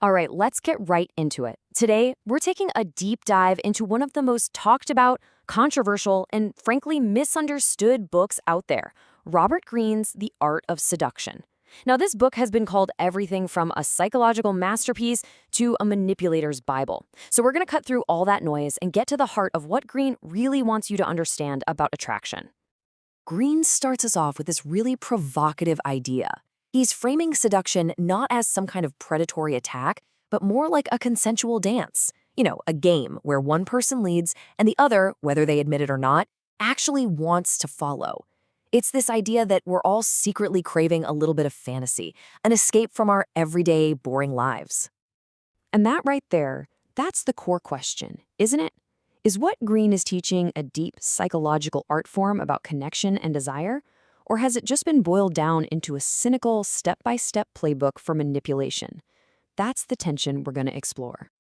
All right, let's get right into it. Today, we're taking a deep dive into one of the most talked about, controversial, and frankly misunderstood books out there, Robert Greene's The Art of Seduction. Now, this book has been called everything from a psychological masterpiece to a manipulator's Bible. So we're going to cut through all that noise and get to the heart of what Greene really wants you to understand about attraction. Greene starts us off with this really provocative idea. He's framing seduction not as some kind of predatory attack, but more like a consensual dance. A game where one person leads and the other, whether they admit it or not, actually wants to follow. It's this idea that we're all secretly craving a little bit of fantasy, an escape from our everyday, boring lives. And that right there, that's the core question, isn't it? Is what Greene is teaching a deep psychological art form about connection and desire? Or has it just been boiled down into a cynical, step-by-step playbook for manipulation? That's the tension we're going to explore.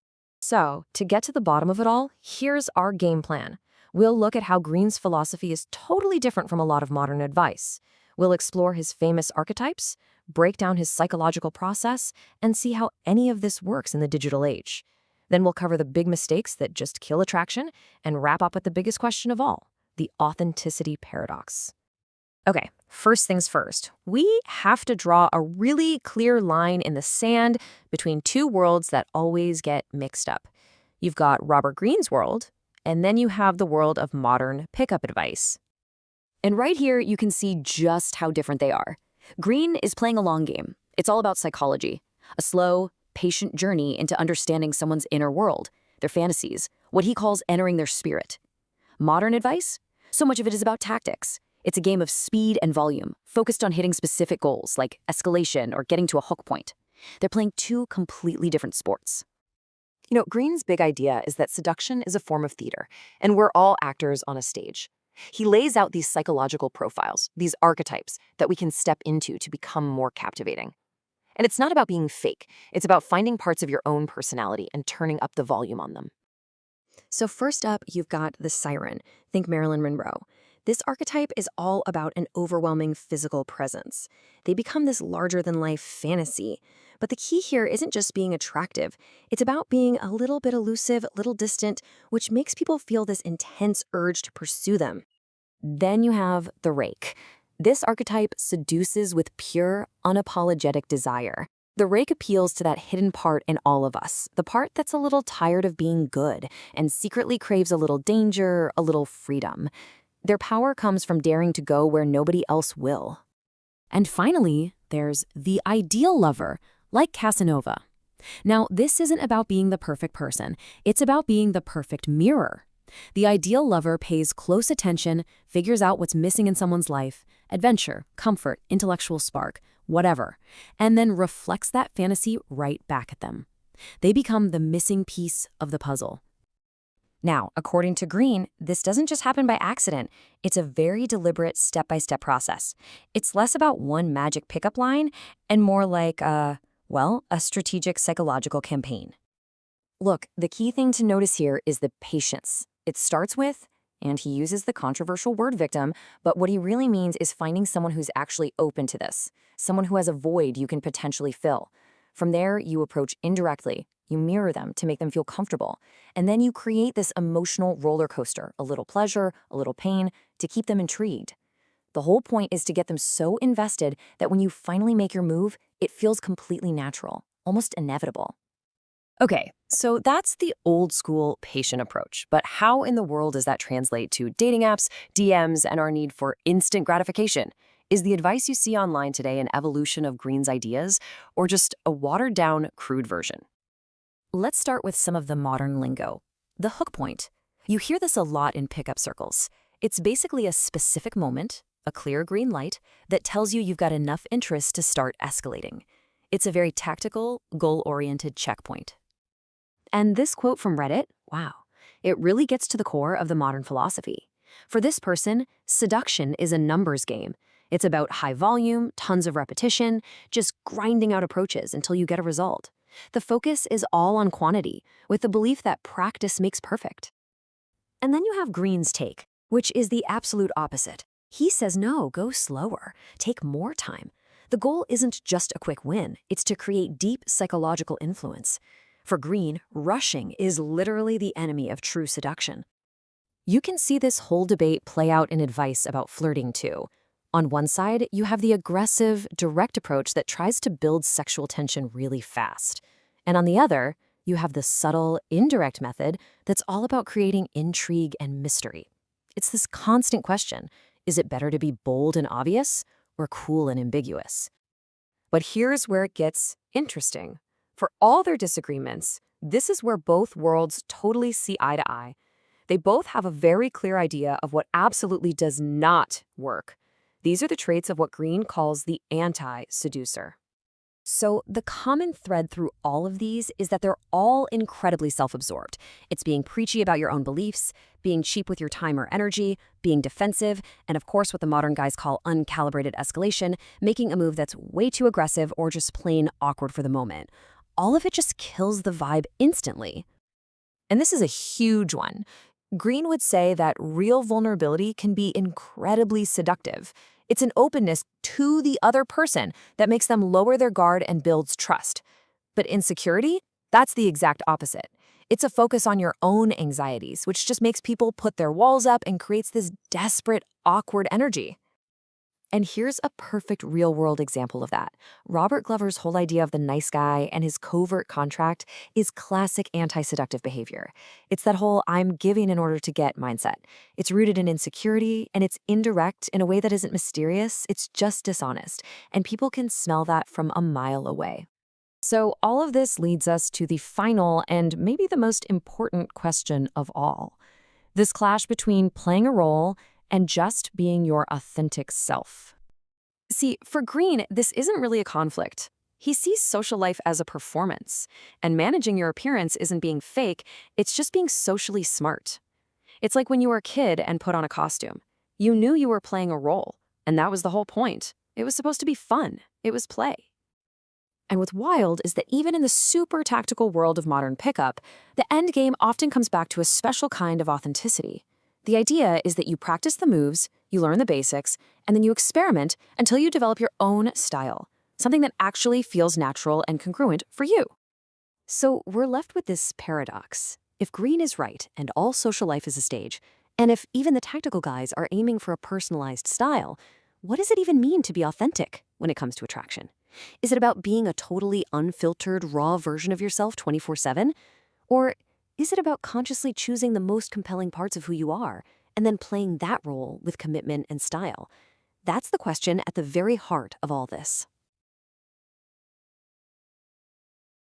So, to get to the bottom of it all, here's our game plan. We'll look at how Greene's philosophy is totally different from a lot of modern advice. We'll explore his famous archetypes, break down his psychological process, and see how any of this works in the digital age. Then we'll cover the big mistakes that just kill attraction and wrap up with the biggest question of all, the authenticity paradox. Okay, first things first, we have to draw a really clear line in the sand between two worlds that always get mixed up. You've got Robert Greene's world, and then you have the world of modern pickup advice. And right here, you can see just how different they are. Greene is playing a long game. It's all about psychology, a slow, patient journey into understanding someone's inner world, their fantasies, what he calls entering their spirit. Modern advice? So much of it is about tactics. It's a game of speed and volume, focused on hitting specific goals like escalation or getting to a hook point. They're playing two completely different sports. Greene's big idea is that seduction is a form of theater, and we're all actors on a stage. He lays out these psychological profiles, these archetypes that we can step into to become more captivating. And it's not about being fake. It's about finding parts of your own personality and turning up the volume on them. So first up, you've got the Siren. Think Marilyn Monroe. This archetype is all about an overwhelming physical presence. They become this larger-than-life fantasy. But the key here isn't just being attractive. It's about being a little bit elusive, a little distant, which makes people feel this intense urge to pursue them. Then you have the Rake. This archetype seduces with pure, unapologetic desire. The Rake appeals to that hidden part in all of us, the part that's a little tired of being good and secretly craves a little danger, a little freedom. Their power comes from daring to go where nobody else will. And finally, there's the ideal lover, like Casanova. Now, this isn't about being the perfect person. It's about being the perfect mirror. The ideal lover pays close attention, figures out what's missing in someone's life, adventure, comfort, intellectual spark, whatever, and then reflects that fantasy right back at them. They become the missing piece of the puzzle. Now, according to Greene, this doesn't just happen by accident. It's a very deliberate step-by-step process. It's less about one magic pickup line and more like, a strategic psychological campaign. Look, the key thing to notice here is the patience. It starts with, and he uses the controversial word victim, but what he really means is finding someone who's actually open to this, someone who has a void you can potentially fill. From there, you approach indirectly. You mirror them to make them feel comfortable. And then you create this emotional roller coaster, a little pleasure, a little pain, to keep them intrigued. The whole point is to get them so invested that when you finally make your move, it feels completely natural, almost inevitable. Okay, so that's the old school patient approach. But how in the world does that translate to dating apps, DMs, and our need for instant gratification? Is the advice you see online today an evolution of Greene's ideas, or just a watered-down, crude version? Let's start with some of the modern lingo. The hook point. You hear this a lot in pickup circles. It's basically a specific moment, a clear green light, that tells you you've got enough interest to start escalating. It's a very tactical, goal-oriented checkpoint. And this quote from Reddit, wow, it really gets to the core of the modern philosophy. For this person, seduction is a numbers game. It's about high volume, tons of repetition, just grinding out approaches until you get a result. The focus is all on quantity, with the belief that practice makes perfect. And then you have Greene's take, which is the absolute opposite. He says, no, go slower, take more time. The goal isn't just a quick win, it's to create deep psychological influence. For Greene, rushing is literally the enemy of true seduction. You can see this whole debate play out in advice about flirting too. On one side, you have the aggressive, direct approach that tries to build sexual tension really fast. And on the other, you have the subtle, indirect method that's all about creating intrigue and mystery. It's this constant question: is it better to be bold and obvious or cool and ambiguous? But here's where it gets interesting. For all their disagreements, this is where both worlds totally see eye to eye. They both have a very clear idea of what absolutely does not work. These are the traits of what Greene calls the anti-seducer. So the common thread through all of these is that they're all incredibly self-absorbed. It's being preachy about your own beliefs, being cheap with your time or energy, being defensive, and of course what the modern guys call uncalibrated escalation, making a move that's way too aggressive or just plain awkward for the moment. All of it just kills the vibe instantly. And this is a huge one. Greene would say that real vulnerability can be incredibly seductive. It's an openness to the other person that makes them lower their guard and builds trust. But insecurity? That's the exact opposite. It's a focus on your own anxieties, which just makes people put their walls up and creates this desperate, awkward energy. And here's a perfect real-world example of that. Robert Glover's whole idea of the nice guy and his covert contract is classic anti-seductive behavior. It's that whole "I'm giving in order to get" mindset. It's rooted in insecurity, and it's indirect in a way that isn't mysterious, it's just dishonest. And people can smell that from a mile away. So all of this leads us to the final and maybe the most important question of all. This clash between playing a role and just being your authentic self. See, for Greene, this isn't really a conflict. He sees social life as a performance, and managing your appearance isn't being fake, it's just being socially smart. It's like when you were a kid and put on a costume. You knew you were playing a role, and that was the whole point. It was supposed to be fun. It was play. And what's wild is that even in the super tactical world of modern pickup, the end game often comes back to a special kind of authenticity. The idea is that you practice the moves, you learn the basics, and then you experiment until you develop your own style, something that actually feels natural and congruent for you. So we're left with this paradox. If Greene is right and all social life is a stage, and if even the tactical guys are aiming for a personalized style, what does it even mean to be authentic when it comes to attraction? Is it about being a totally unfiltered, raw version of yourself 24/7? Or is it about consciously choosing the most compelling parts of who you are and then playing that role with commitment and style? That's the question at the very heart of all this.